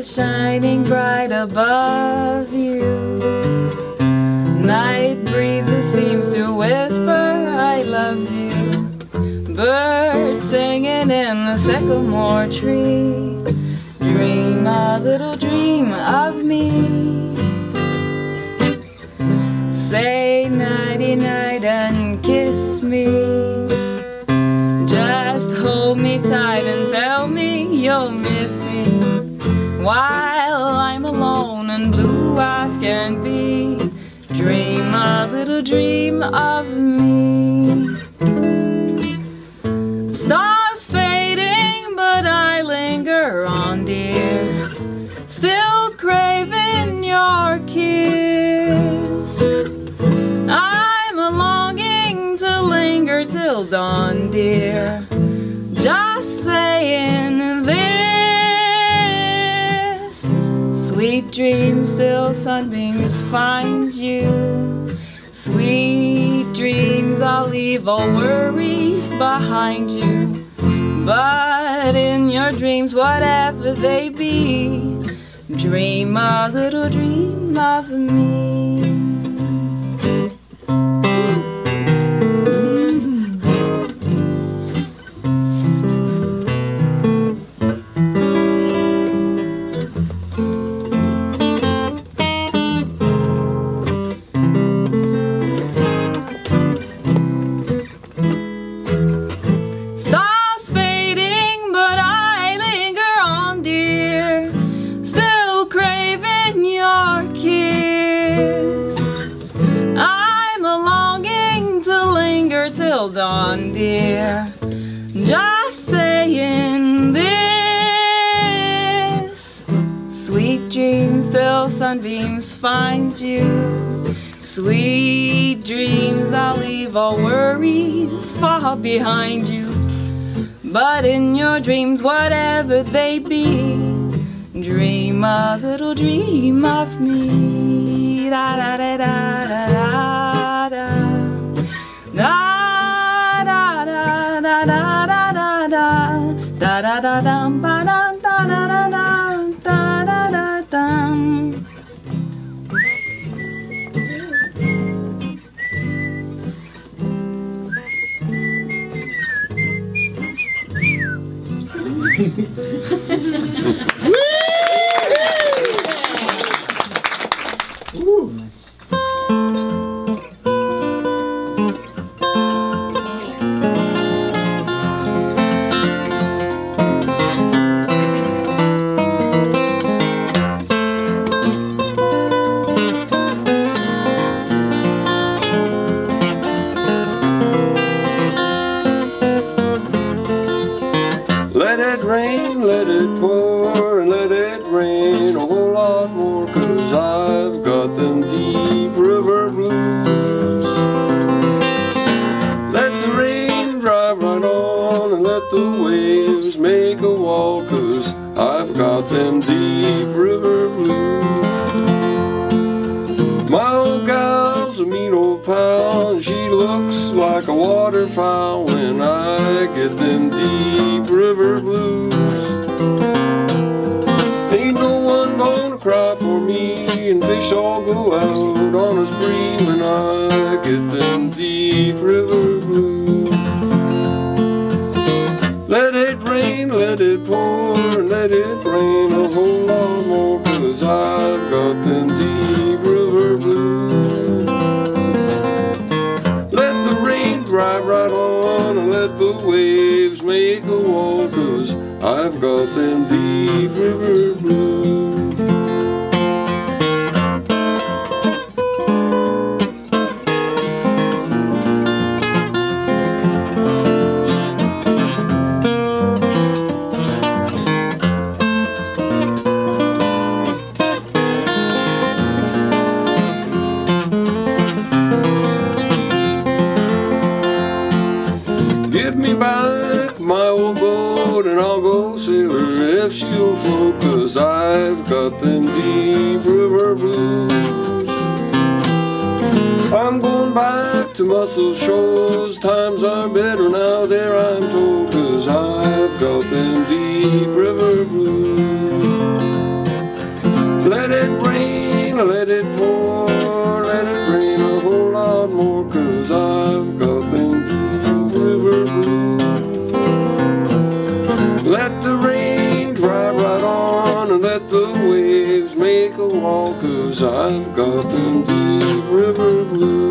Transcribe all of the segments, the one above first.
shining bright above you. Night breezes seems to whisper I love you. Birds singing in the sycamore tree. Dream a little dream of me. Say nighty night and kiss me. Just hold me tight and tell me you'll miss me while I'm alone and blue as can be. Dream a little dream of me. Stars fading, but I linger on, dear, still craving your kiss. I'm a longing to linger till dawn, dear, just saying this. Sweet dreams till sunbeams find you. Sweet dreams, I'll leave all worries behind you. But in your dreams, whatever they be, dream a little dream of me. Till dawn, dear, just saying this. Sweet dreams till sunbeams find you. Sweet dreams, I'll leave all worries far behind you. But in your dreams, whatever they be, dream a little dream of me. Da da da da da da da. Da da da da da da da da dum ba dum da da da da da da dum. Ooh, nice. Let it rain, let it pour, and let it rain a whole lot more, 'cause I've got them deep river blues. Let the rain drive right on and let the waves make a wall, 'cause I've got them deep river blues. My old gal's a mean old pal, and she looks like a waterfowl when I get them deep river blues. Ain't no one gonna cry for me, and fish all go out on a spree when I get them deep river blues. Let it rain, let it pour, and let it rain a whole lot more, 'cause I've got them deep river blues. Let the rain drive right on and let the waves make a wall, 'cause I've got them deep river blues. Give me back my old boat and I'll go sail her if she'll float, 'cause I've got them deep river blues. I'm going back to Muscle Shoals, times are better now there I'm told, 'cause I've got them deep river blues. let it pour, let it rain a whole lot more, 'cause I've got them deep river blues. Let the rain drive right on and let the waves make a wall, 'cause I've got them deep river blues.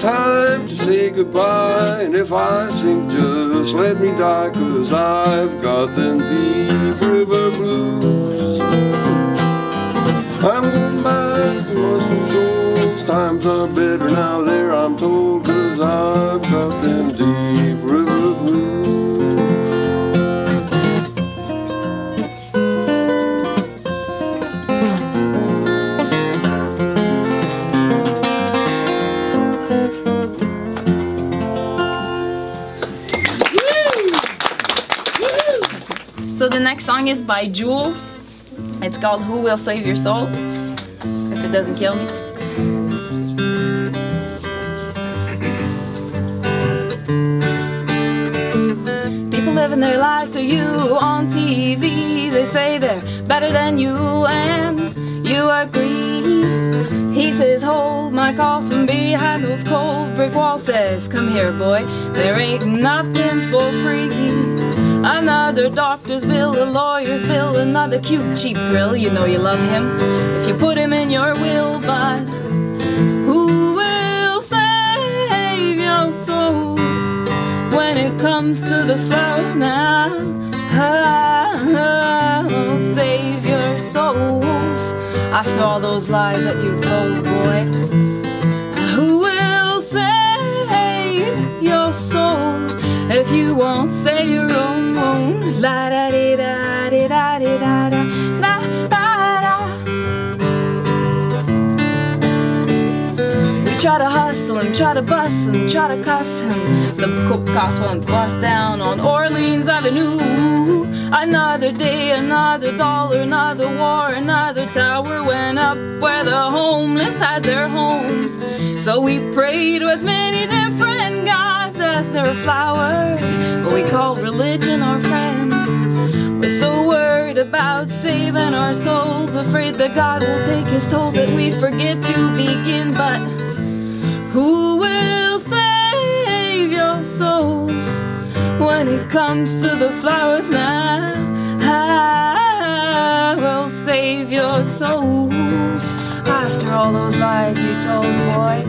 Time to say goodbye, and if I sink, just let me die, 'cause I've got them deep river blues. I'm going back to Mustard Shoals, times are better now there I'm told, 'cause I've got them deep river blues. So the next song is by Jewel. It's called Who Will Save Your Soul? If it doesn't kill me. People living their lives for you on TV. They say they're better than you and you agree. He says, hold my calls from behind those cold brick walls. Says, come here boy, there ain't nothing for free. Another doctor's bill, a lawyer's bill, another cute cheap thrill. You know you love him if you put him in your will, but who will save your souls when it comes to the flowers now? Oh, save your souls after all those lies that you've told, boy. Who will save your soul if you won't save your own? La da di da di da di da da la da da. We try to hustle him, try to bust him, try to cuss him. The cops won't bust down on Orleans Avenue. Another day, another dollar, another war, another tower went up where the homeless had their homes. So we pray to as many different gods as there are flowers, but we call religion our friends. We're so worried about saving our souls, afraid that God will take his toll, that we forget to begin. But who will save your souls when it comes to the flowers now? I will save your souls after all those lies you told, boy.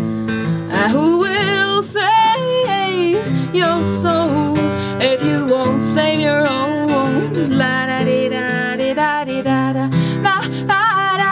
Who will save your soul if you won't save your own? La da di da di da di da da la da da.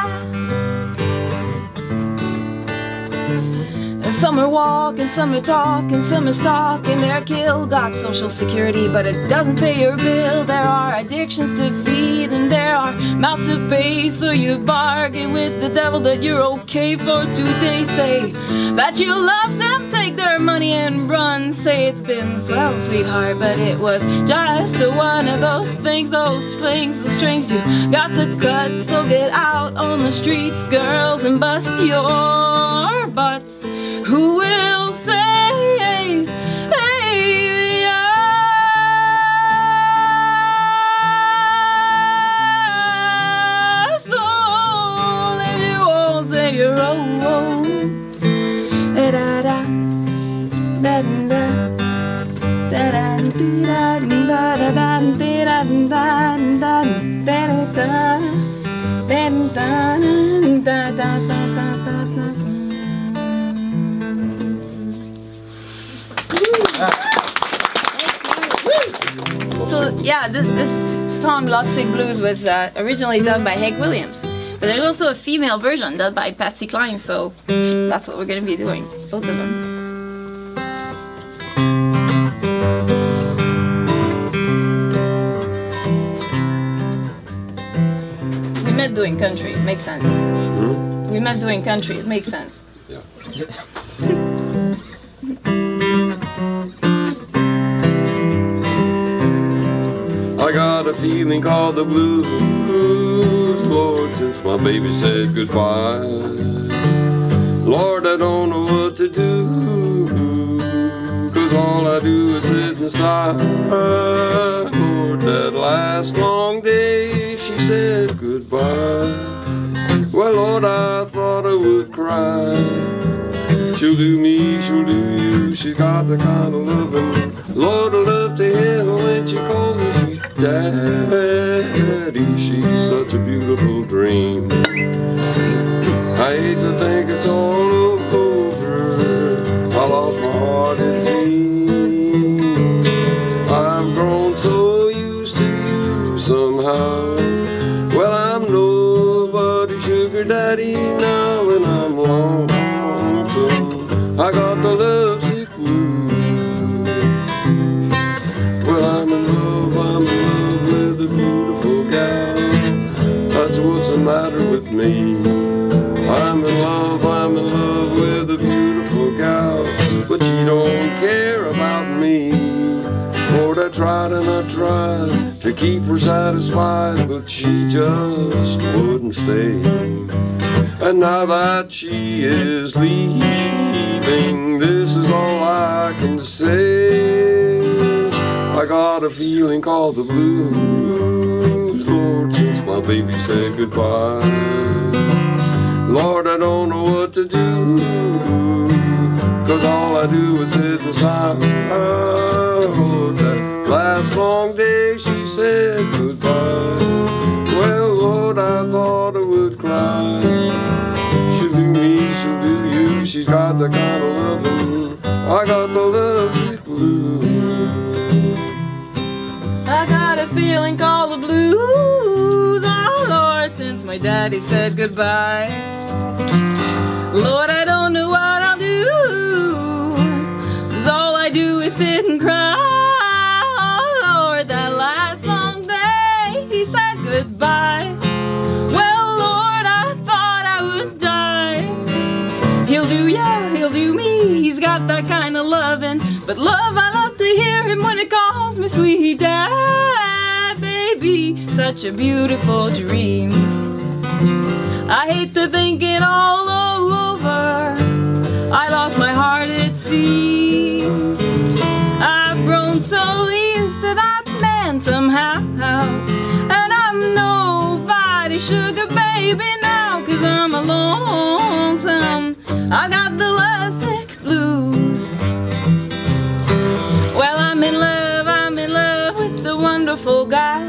Some are walking, some are talking, some are stalking their kill. Got social security, but it doesn't pay your bill. There are addictions to feed and there are mouths to pay. So you bargain with the devil that you're okay for today. Say that you love them, take their money and run. Say it's been swell, sweetheart, but it was just one of those things, those flings, the strings you got to cut. So get out on the streets, girls, and bust your butts. Who will save your soul if you won't save your own? Da da da da da da da da. So yeah, this song Lovesick Blues was originally done by Hank Williams, but there's also a female version done by Patsy Cline, so that's what we're going to be doing, both of them. We met doing country, it makes sense. We met doing country, it makes sense. Yeah. feeling called the blues, Lord, since my baby said goodbye. Lord, I don't know what to do, 'cause all I do is sit and sigh. Lord, that last long day she said goodbye. Well, Lord, I thought I would cry. She'll do me, she'll do you, she's got the kind of loving Lord, I love to hear her when she calls me sweet daddy. She's such a beautiful dream. I hate to think it's all over. I lost my heart, it seems. I've grown so used to you somehow. Well, I'm nobody's sugar daddy now, and I'm lonesome. I got the lovesick blues. Well, I'm in love with a beautiful gal. That's what's the matter with me. I'm in love with a beautiful gal, but she don't care about me. Lord, I tried and I tried to keep her satisfied, but she just wouldn't stay. And now that she is leaving, this is all I can say. I got a feeling called the blues, Lord, since my baby said goodbye. Lord, I don't know what to do, 'cause all I do is sit and sigh. Lord, that last long day she said goodbye. Well, Lord, I thought I would cry. She'll do me, she'll do you, she's got the kind of loving. I got the lovesick blues. I got a feeling called the blues, oh Lord, since my daddy said goodbye. Lord, I don't know what I'll do, 'cause all I do is sit and cry. Oh Lord, that last long day he said goodbye. Well, Lord, I thought I would die. He'll do ya, he'll do me, he's got that kind of loving. But love, I love to hear him when it calls me sweet dad, baby, such a beautiful dream. I hate to think it all over, I lost my heart it seems. I've grown so used to that man somehow, and I'm nobody's sugar baby now, 'cause I'm lonesome. I got the lovesick blues. Well, I'm in love with the wonderful guy.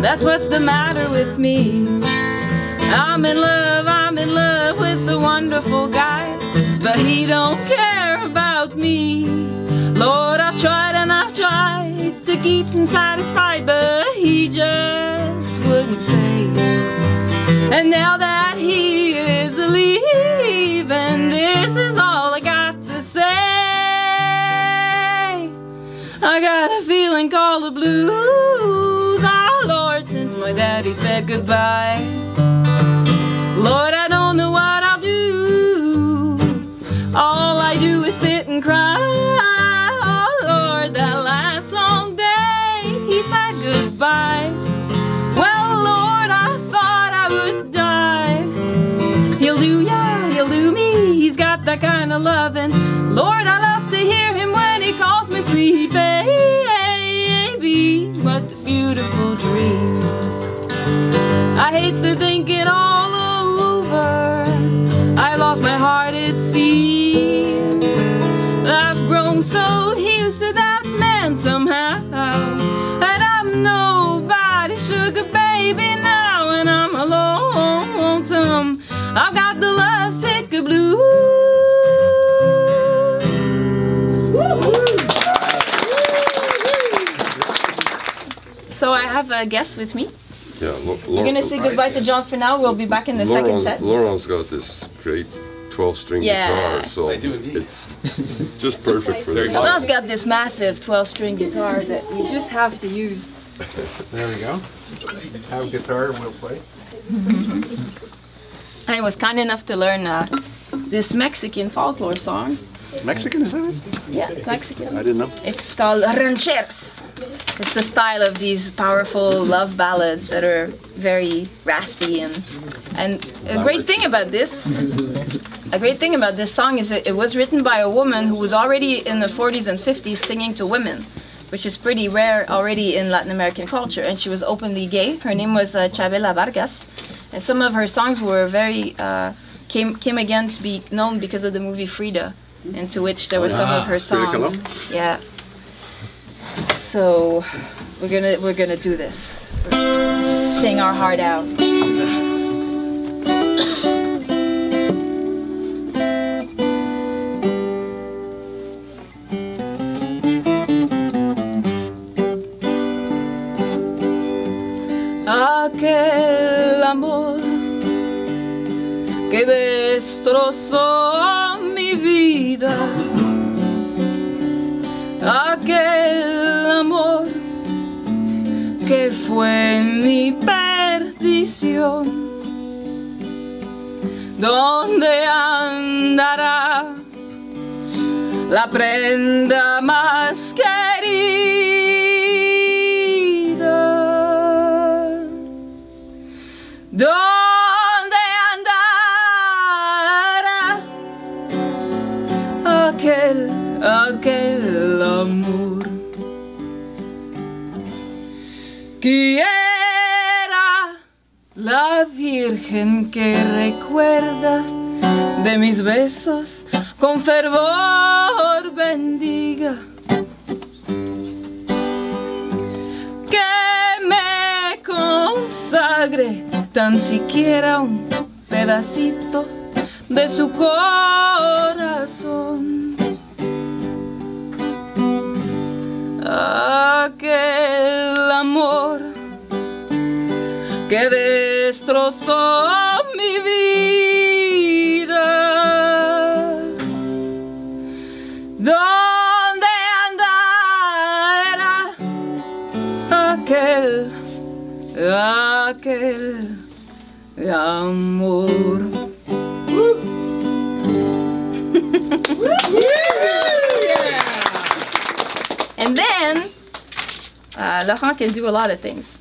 That's what's the matter with me. I'm in love with the wonderful guy, but he don't care about me. Lord, I've tried and I've tried to keep him satisfied, but he just wouldn't stay. And now that he is leaving, this is all I got to say. I got a feeling called the blues, oh Lord, since my daddy said goodbye. Lord, I don't know what I'll do, all I do is sit and cry. Oh Lord, that last long day he said goodbye. Well, Lord, I thought I would die. He'll do ya, he'll do me, he's got that kind of loving. Lord, I love to hear him when he calls me sweet baby. What a beautiful dream. I hate to think it all over, I lost my heart it seems. I've grown so used to that man somehow, and I'm nobody's sugar baby now, and I'm lonesome. I've got the lovesick blues. So I have a guest with me. Yeah, We're gonna say goodbye to John for now. We'll be back in the second set. Laurent's got this great 12-string guitar, so it's just perfect for this. Laurent's got this massive 12-string guitar that we just have to use. There we go. Have a guitar and we'll play. I was kind enough to learn this Mexican folklore song. Mexican, is that it? Yeah, it's Mexican. I didn't know. It's called rancheros. It's the style of these powerful love ballads that are very raspy and a great thing about this song is that it was written by a woman who was already in the 40s and 50s singing to women, which is pretty rare already in Latin American culture, and she was openly gay. Her name was Chavela Vargas, and some of her songs were very came again to be known because of the movie Frida, into which there were some of her songs. Yeah. So we're gonna do this. Sing our heart out. Aquel amor que destrozó mi vida, aquel amor que fue mi perdición. ¿Dónde andará la prenda más querida? ¿Dónde andará aquel amor? Quiera la Virgen que recuerda de mis besos con fervor bendiga, que me consagre tan siquiera un pedacito de su corazón. Aquel amor que destrozó mi vida, ¿dónde andará aquel amor? And then, Laurent can do a lot of things,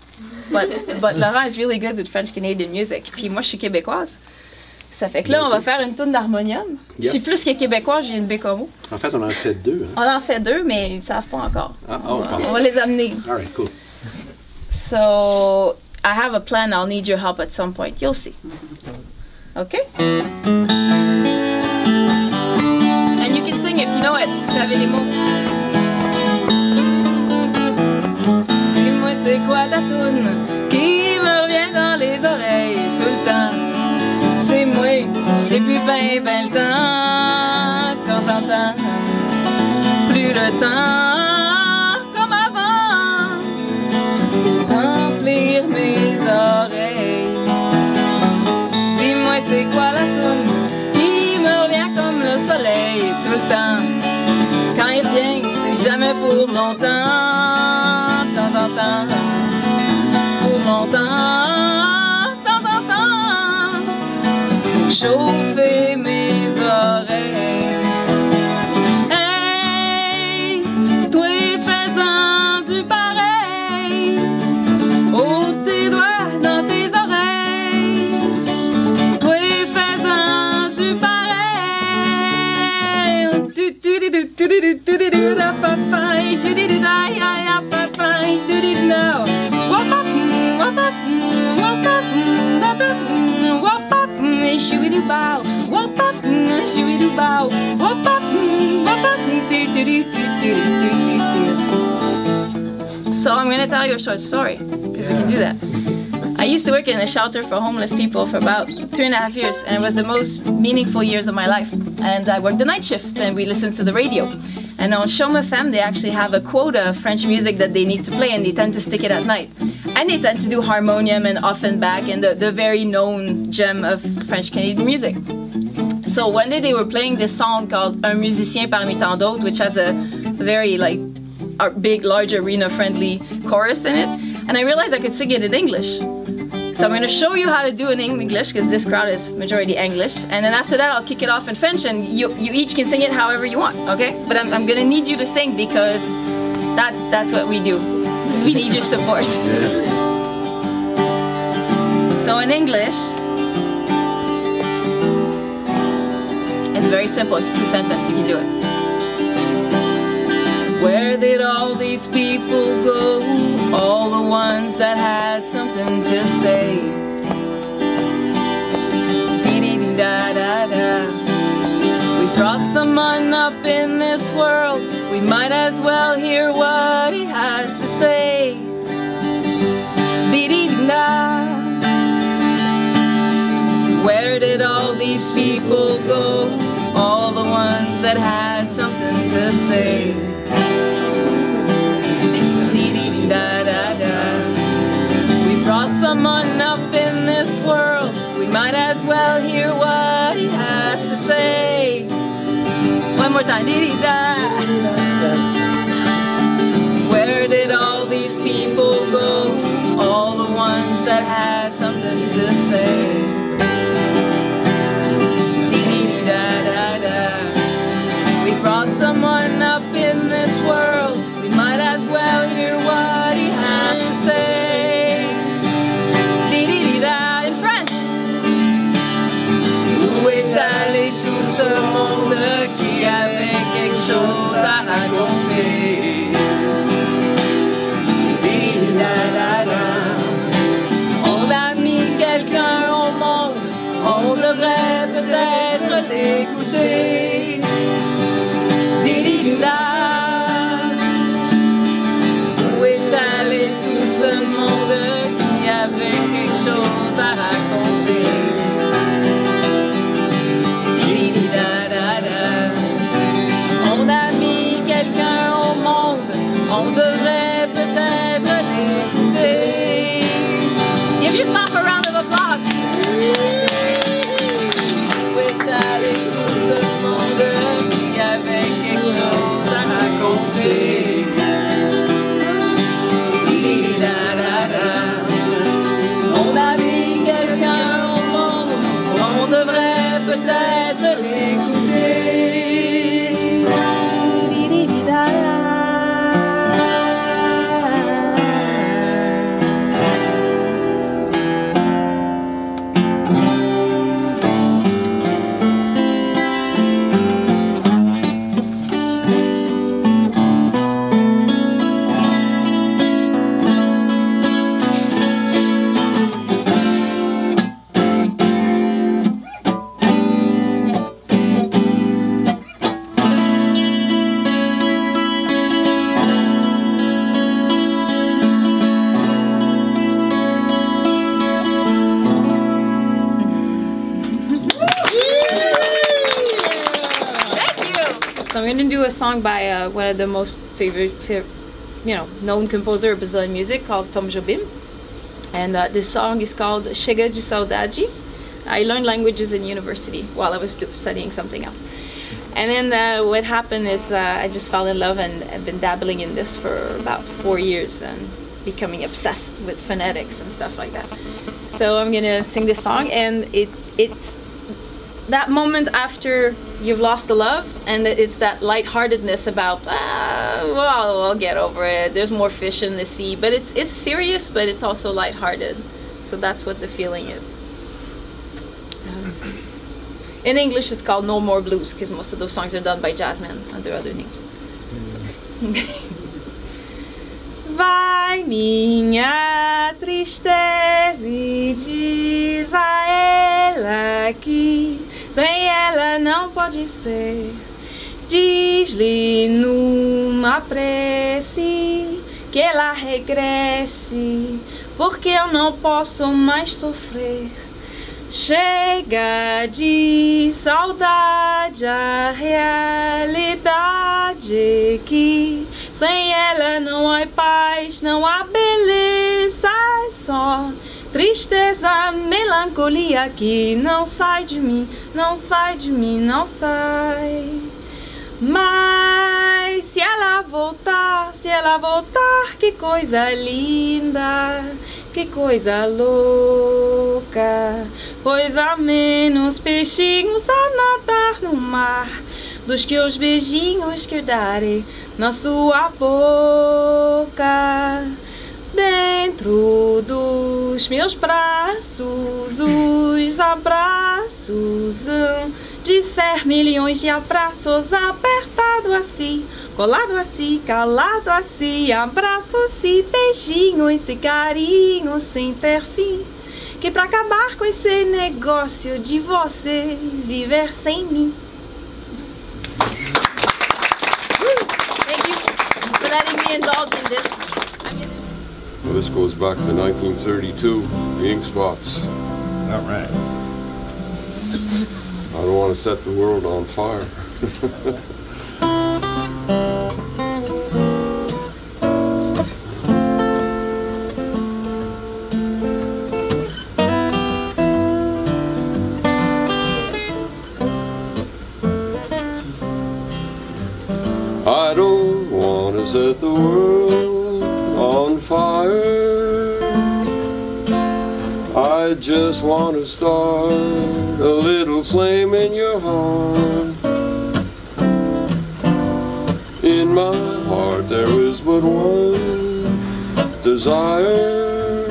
but Laurent is really good with French Canadian music. Puis moi, je suis québécoise. Ça fait que là, on va faire une toune d'harmonium. Je suis plus que québécoise, je viens de Bécomo. En fait, on en fait deux. Hein? On en fait deux, mais ils ne savent pas encore. On va les amener. All right, cool. So, I have a plan. I'll need your help at some point. You'll see. Okay? And you can sing if you know it. Si vous savez les mots. Dis-moi c'est quoi ta toune qui me revient dans les oreilles tout le temps. C'est moi, j'ai plus ben le temps, de temps en temps. Plus le temps comme avant, remplir mes oreilles. Dis-moi c'est quoi la toune qui me revient comme le soleil tout le temps. Quand il revient, c'est jamais pour longtemps, de temps en temps, pour longtemps, de temps en temps, pour chauffer mes oreilles. Hey, toi faisant du pareil, oh tes doigts dans tes oreilles, toi faisant du pareil, So I'm going to tell you a short story, because we can do that. I used to work in a shelter for homeless people for about 3.5 years, and it was the most meaningful years of my life. And I worked the night shift, and we listened to the radio. And on Chaume FM, they actually have a quota of French music that they need to play, and they tend to stick it at night. And they tend to do harmonium and Offenbach and the very known gem of French Canadian music. So one day they were playing this song called Un musicien parmi tant d'autres, which has a very big, large arena friendly chorus in it. And I realized I could sing it in English. So I'm going to show you how to do it in English, because this crowd is majority English, and then after that I'll kick it off in French, and you each can sing it however you want, okay? But I'm going to need you to sing, because that's what we do. We need your support. So in English, it's very simple. It's 2 sentences. You can do it. Where did all these people go? All the ones that had something to say. Dee-dee-dee-da-da-da. We've brought someone up in this world. We might as well hear what he has to say. Dee-dee-dee-da. Where did all these people go? All the ones that had something to say. Dee-dee-dee-da-da-da. We brought someone up in this world. We might as well hear what he has to say. One more time. Dee-dee-da. Where did all these people go? All the ones that had something to say. Brought someone up in this world. We might as well hear what he has to say. Di-di-di-da in French. Où est allé tout ce monde qui avait quelque chose à raconter? Di-di-da-da-da. On a mis quelqu'un au monde. On devrait peut-être l'écouter. Où est allé tout ce monde qui avait quelque chose à raconter? On a mis quelqu'un au monde, on devrait peut-être l'écouter. Give yourself a round of applause. Où est allé tout ce monde qui avait quelque chose à raconter? On a mis quelqu'un au monde, on devrait peut-être l'écouter. So I'm going to do a song by one of the most known composer of Brazilian music, called Tom Jobim. And this song is called Chega de Saudade. I learned languages in university while I was studying something else. And then what happened is I just fell in love, and I've been dabbling in this for about 4 years and becoming obsessed with phonetics and stuff like that. So I'm going to sing this song, and it's that moment after you've lost the love, and it's that lightheartedness about, well, I'll get over it. There's more fish in the sea, but it's serious, but it's also lighthearted. So that's what the feeling is. In English, it's called No More Blues, because most of those songs are done by jazzmen under other names. Vai minha tristeza e diz a ela que sem ela não pode ser. Diz-lhe numa prece que ela regresse, porque eu não posso mais sofrer. Chega de saudade, a realidade que sem ela não há paz, não há beleza, é só tristeza, melancolia que não sai de mim, não sai de mim, não sai. Mas se ela voltar, mar, que coisa linda, que coisa louca. Pois há menos peixinhos a nadar no mar dos que os beijinhos que darei na sua boca. Dentro dos meus braços, os abraços hão de ser milhões de abraços, apertado assim, colado assim, calado assim, abraços e beijinhos e carinhos sem ter fim. Que pra acabar com esse negócio de você viver sem mim. Thank you for letting me indulge in this. Well, this goes back to 1932, the Ink Spots. All right. I don't want to set the world on fire. I don't want to set the world on fire. I just want to start a little flame in your heart. In my heart there is but one desire,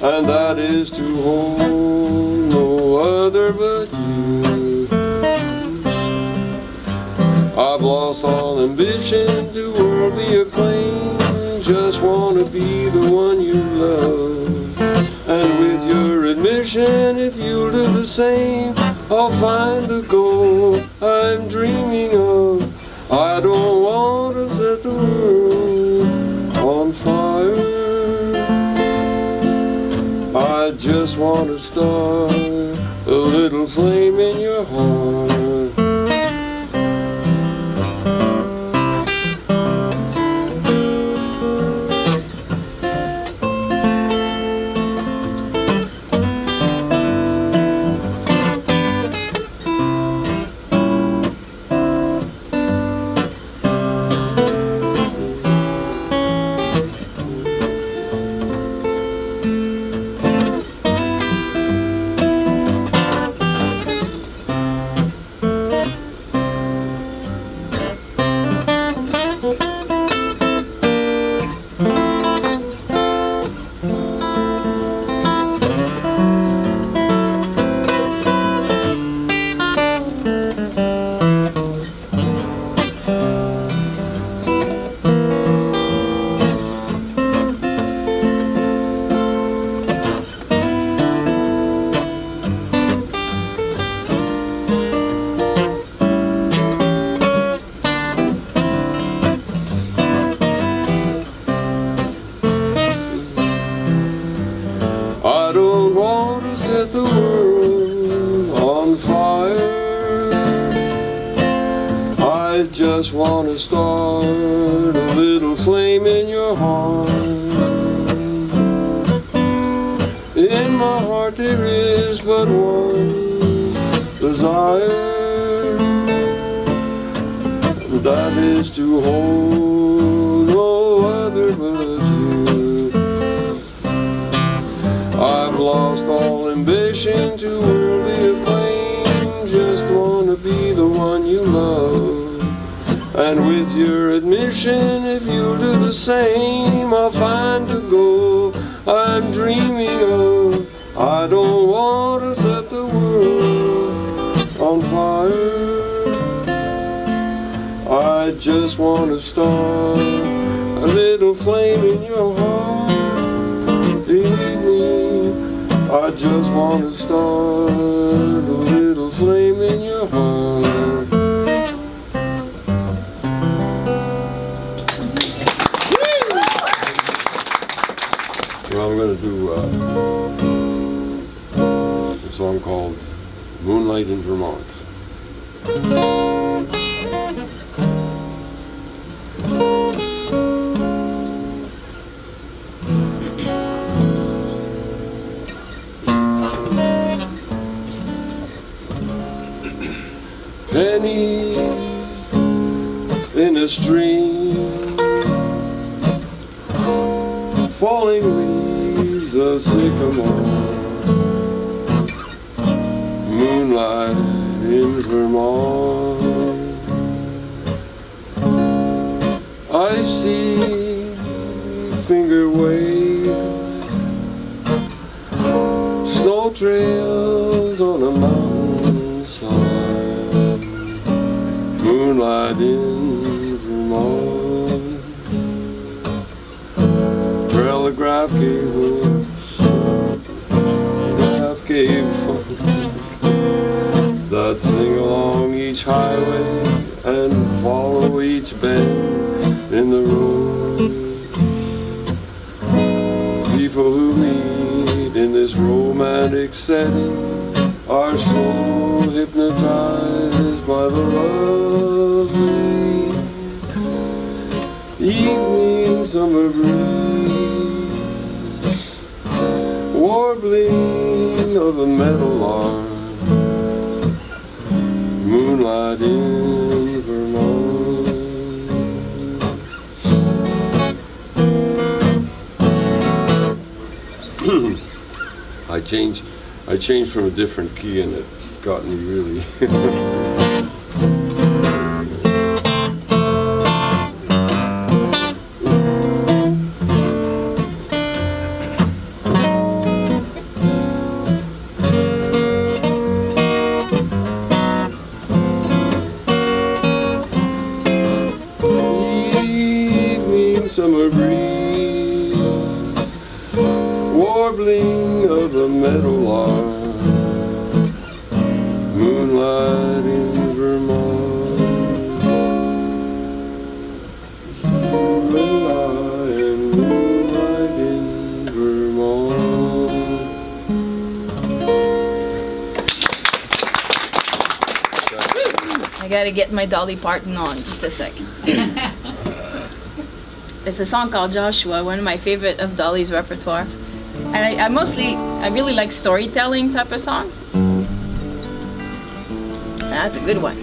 and that is to hold no other but you. I've lost all ambition to worldly acclaim, just want to be the one you love. And with your admission, if you'll do the same, I'll find the goal I'm dreaming of. I don't want to set the world on fire. I just want to start a little flame in your heart. I don't want to set the world on fire. I just want to start a little flame in your heart. In my heart there is but one desire, that is to hold no other but you. I've lost all ambition to worldly acclaim, just want to be the one you love. And with your admission, if you'll do the same, I'll find the goal I'm dreaming of. I don't want to set the world on fire. I just want to start a little flame in your heart. Leave me, I just want to start a little flame in your heart. Well, I'm going to do a song called Moonlight in Vermont. Pennies in a stream, falling leaves of sycamore, moonlight in Vermont. I see finger waves, snow trails on a mountainside, moonlight in Vermont. Telegraph cable, that sing along each highway and follow each bend in the road. People who meet in this romantic setting are so hypnotized by the lovely evening summer breeze, warbling of a meadowlark, moonlight in Vermont. I changed from a different key and it's gotten me really summer breeze, warbling of a meadowlark, moonlight in Vermont. You and I and moonlight in Vermont. I gotta get my Dolly Parton on, just a second. It's a song called Joshua, one of my favorite of Dolly's repertoire. And I really like storytelling type of songs. That's a good one.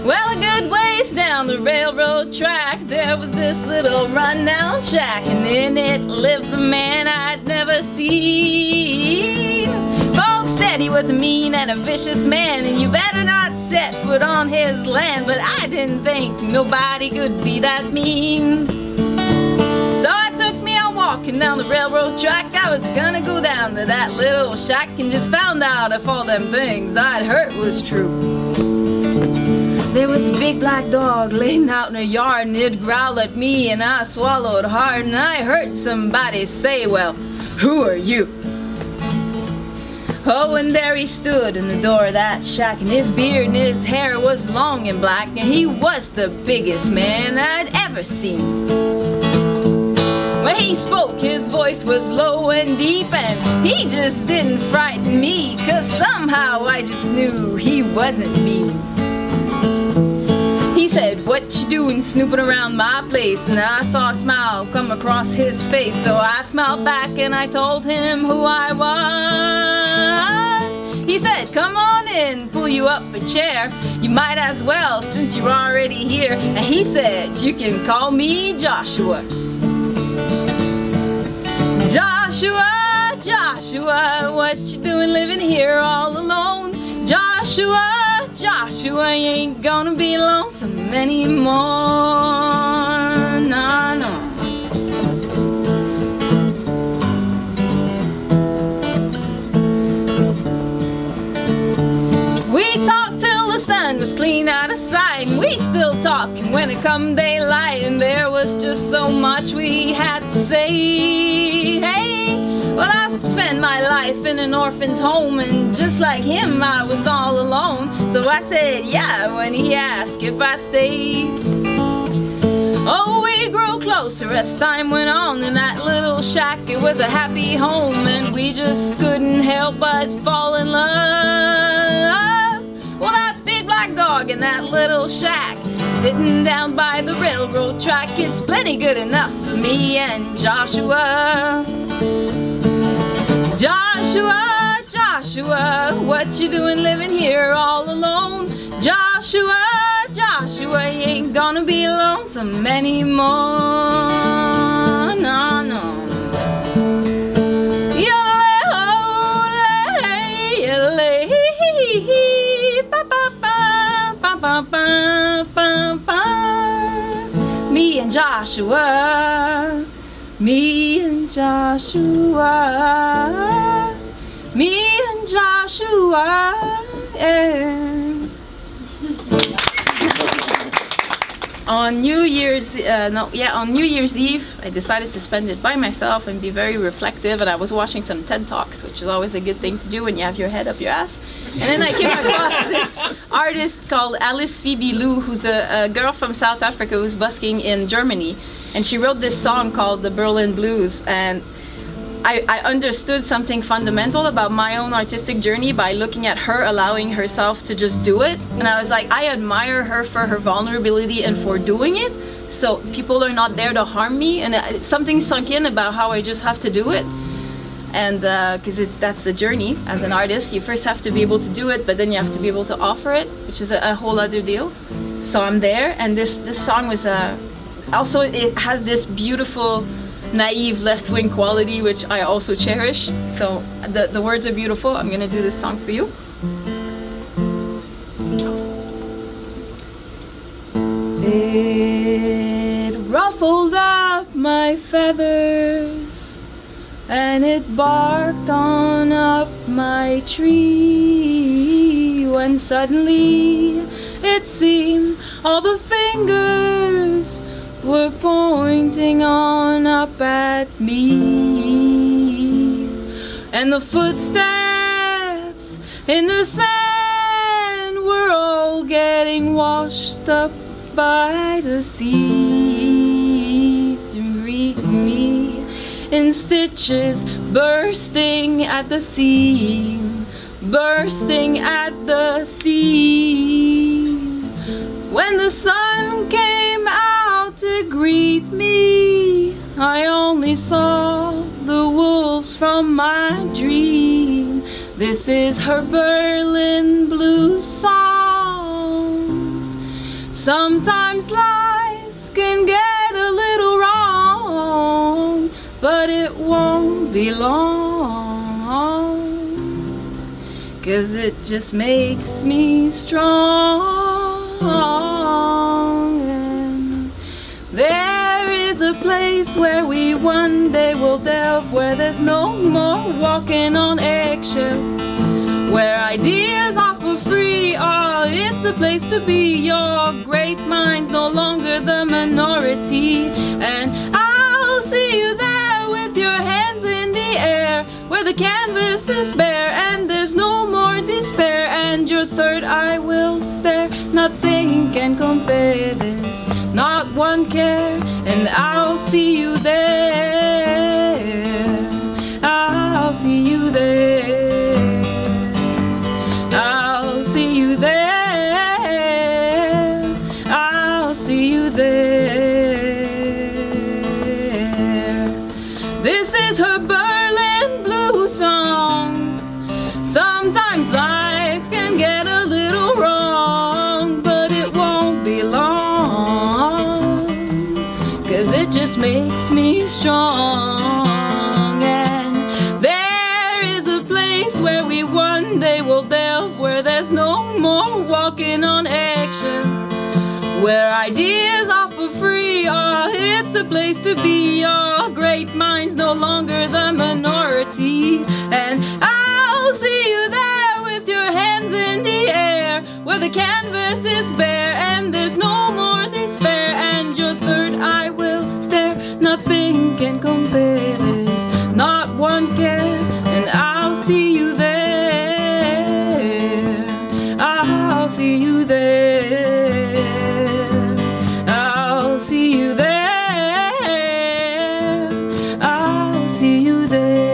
Well, a good ways down the railroad track, there was this little rundown shack, and in it lived a man I'd never seen. Folks said he was a mean and a vicious man, and you better not set foot on his land, but I didn't think nobody could be that mean. So I took me out walking down the railroad track. I was gonna go down to that little shack and just found out if all them things I'd heard was true. There was a big black dog laying out in a yard, and it growled at me, and I swallowed hard, and I heard somebody say, "Well, who are you?" Oh, and there he stood in the door of that shack, and his beard and his hair was long and black, and he was the biggest man I'd ever seen. When he spoke, his voice was low and deep, and he just didn't frighten me, 'cause somehow I just knew he wasn't mean. He said, "What you doing snooping around my place?" And I saw a smile come across his face, so I smiled back and I told him who I was. He said, "Come on in, pull you up a chair. You might as well since you're already here." And he said, "You can call me Joshua." Joshua, Joshua, what you doing living here all alone? Joshua, Joshua, you ain't gonna be lonesome anymore. No, no. We talked till the sun was clean out of sight, and we still talk when it come daylight, and there was just so much we had to say. Hey, well, I've spent my life in an orphan's home, and just like him I was all alone. So I said yeah when he asked if I'd stay. Oh, we grew closer as time went on, in that little shack it was a happy home, and we just couldn't help but fall in love. Well, that big black dog in that little shack, sitting down by the railroad track, it's plenty good enough for me and Joshua. Joshua, Joshua, what you doing living here all alone? Joshua, Joshua, Joshua, you ain't gonna be lonesome anymore. No, no. Me and Joshua, me and Joshua, me and Joshua, yeah. On New Year's, on New Year's Eve, I decided to spend it by myself and be very reflective. And I was watching some TED Talks, which is always a good thing to do when you have your head up your ass. And then I came across this artist called Alice Phoebe Lou, who's a girl from South Africa who's busking in Germany. And she wrote this song called the Berlin Blues. And I understood something fundamental about my own artistic journey by looking at her allowing herself to just do it. And I was like, I admire her for her vulnerability and for doing it. So people are not there to harm me. And something sunk in about how I just have to do it. And because that's the journey as an artist. You first have to be able to do it, but then you have to be able to offer it, which is a whole other deal. So I'm there, and this song was also, it has this beautiful naive left-wing quality, which I also cherish. So the words are beautiful. I'm gonna do this song for you. It ruffled up my feathers and it barked on up my tree, when suddenly it seemed all the fingers were pointing on up at me, and the footsteps in the sand were all getting washed up by the sea to meet me in stitches bursting at the seam, bursting at the seam. When the sun came out to greet me, I only saw the wolves from my dream. This is her Berlin blues song. Sometimes life can get a little wrong, but it won't be long, 'cause it just makes me strong. And there is a place where we one day will delve, where there's no more walking on eggshells, where ideas are for free. Oh, it's the place to be. Your great mind's no longer the minority, and I'll see you there with your hands in the air, where the canvas is bare and there's no more despair, and your third eye will stare. Nothing can compare this, not one care, and I'll see you there. I'll see you there. I'll see you there. I'll see you there. This is her Berlin blues song. Sometimes life can get a little wrong, but it won't be long, 'cause it just makes me strong. And there is a place where we one day will delve, where there's no more walking on eggshells, where ideas are for free. Oh, it's the place to be. Your great mind's no longer the minority, and I'll see you there with your hands in the air, where the canvas is bare and there's no more despair, and your third eye will stare. Nothing can compare this, not one care, and I'll see you there. I'll see you there. I'll see you there. I'll see you there.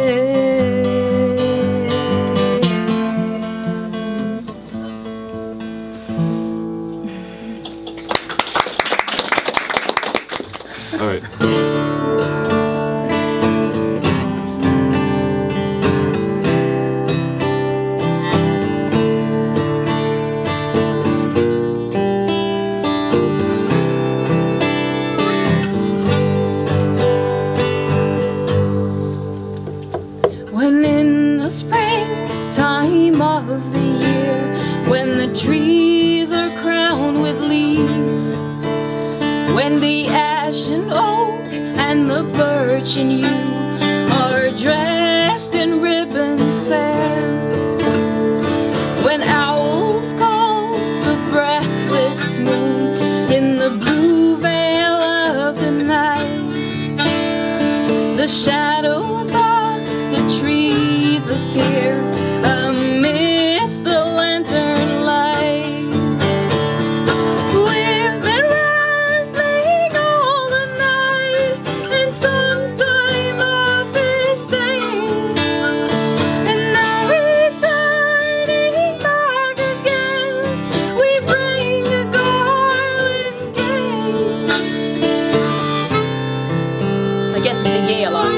when the ash and oak and the birch and yew are dressed in ribbons fair, when owls call the breathless moon in the blue veil of the night, the shadows of the trees appear amidst the lantern light. We've been rambling all the night and some time of this day, and now returning back again, we bring a garland gay. I get to say gay a lot.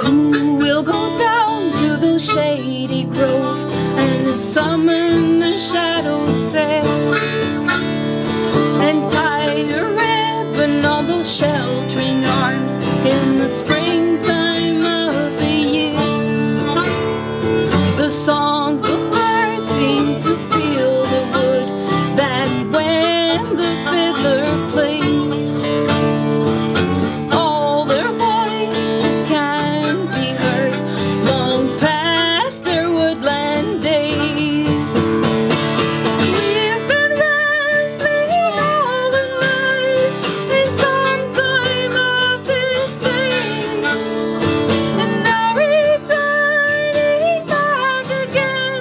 Who will go down to the shady grove and summon the shadows there, and tie a ribbon on those sheltering arms in the springtime of the year? The songs of birds seem to fill the wood, that when the fiddler plays, all their voices can be heard long past their woodland days. We've been rambling all the night in some time of this day, and now returning back again,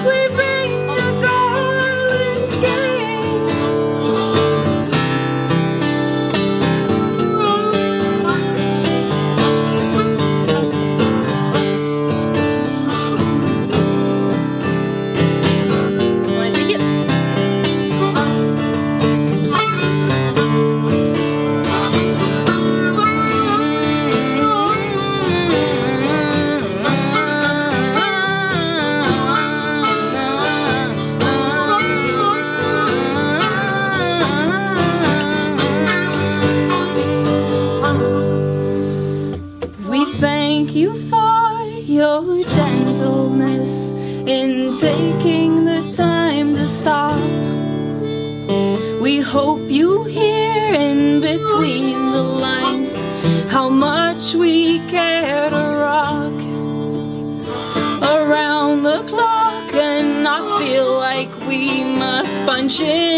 we bring a garland gay. Wanna take it? We thank you for your gentleness in taking the time to stop. We hope you hear in between the lines how much we care to rock around the clock and not feel like we must punch in